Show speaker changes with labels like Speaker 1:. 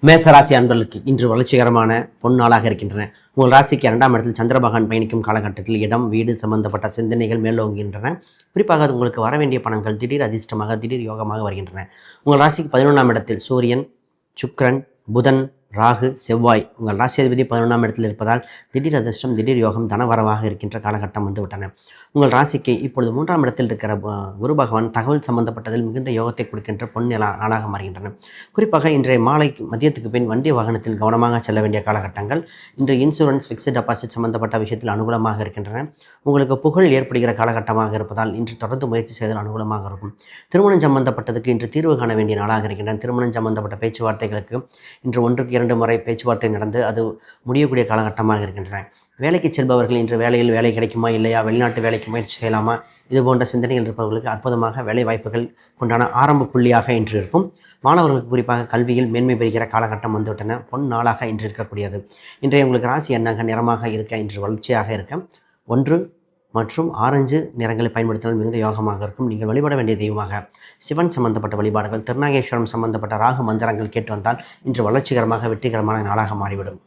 Speaker 1: மேசராசி அன்பர்களுக்கு இன்று வளர்ச்சிகரமான பொன்னாளாக இருக்கின்றன. உங்கள் ராசிக்கு 2ஆம் இடத்தில் சந்திரபகவான் பயணிக்கும் காலகட்டத்தில் இடம் வீடு சம்பந்தப்பட்ட சிந்தனைகள் மேலோங்குகின்றன. குறிப்பாக அது உங்களுக்கு வர வேண்டிய பணங்கள் திடீர் அதிர்ஷ்டமாக திடீர் யோகமாக வருகின்றன. உங்கள் ராசிக்கு 11ஆம் இடத்தில் சூரியன், சுக்கிரன், புதன், ராகு, செவ்வாய் உங்கள் ராசியாதிபதி 11ஆம் இடத்தில் இருப்பதால் திடீர் அதிர்ஷ்டம் திடீர் யோகம் தனவரவாக இருக்கின்ற காலகட்டம் வந்துவிட்டன. உங்கள் ராசிக்கு இப்பொழுது 3ஆம் இடத்தில் இருக்கிற குரு பகவான் தகவல் சம்பந்தப்பட்டதில் மிகுந்த யோகத்தை கொடுக்கின்ற நாளாக மாறுகின்றன. குறிப்பாக இன்றைய மாலை மதியத்துக்கு பின் வண்டி வாகனத்தில் கவனமாக செல்ல வேண்டிய காலகட்டங்கள். இன்று இன்சூரன்ஸ் ஃபிக்ஸ்டு டெபாசிட் சம்பந்தப்பட்ட விஷயத்தில் அனுகூலமாக இருக்கின்றன. உங்களுக்கு புகழ் ஏற்படுகிற காலகட்டமாக இருப்பதால் இன்று தொடர்ந்து முயற்சி செய்தால் அனுகூலமாக இருக்கும். திருமணம் சம்பந்தப்பட்டதுக்கு இன்று தீர்வு காண வேண்டிய நாளாக இருக்கின்றன. திருமணம் சம்பந்தப்பட்ட பேச்சுவார்த்தைகளுக்கு இன்று 1-2 முறை பேச்சுவார்த்தை நடந்து அது முடியக்கூடிய காலகட்டமாக இருக்கின்றன. வேலைக்கு செல்பவர்கள் இன்று வேலையில் வேலை கிடைக்குமா இல்லையா, வெளிநாட்டு வேலைக்கு முயற்சி செய்யலாமா, இது போன்ற சிந்தனைகள் இருப்பவர்களுக்கு அற்புதமாக வேலை வாய்ப்புகள் கொண்டான ஆரம்ப புள்ளியாக இன்று இருக்கும். மாணவர்களுக்கு குறிப்பாக கல்வியில் மேன்மை பெறுகிற காலகட்டம் வந்துவிட்டன. பொன் நாளாக இன்று இருக்கக்கூடியது. இன்றைய உங்களுக்கு ராசி எண்ணாக நிறமாக இருக்க இன்று வளர்ச்சியாக இருக்க 1 மற்றும் ஆரஞ்சு நிறங்களை பயன்படுத்தினால் மிகுந்த யோகமாக இருக்கும். நீங்கள் வழிபட வேண்டிய தெய்வமாக சிவன் சம்பந்தப்பட்ட வழிபாடுகள், திருநாகேஸ்வரம் சம்பந்தப்பட்ட ராகு மந்திரங்கள் கேட்டு வந்தால் இன்று வளர்ச்சிகரமாக வெற்றிகரமான நாளாக மாறிவிடும்.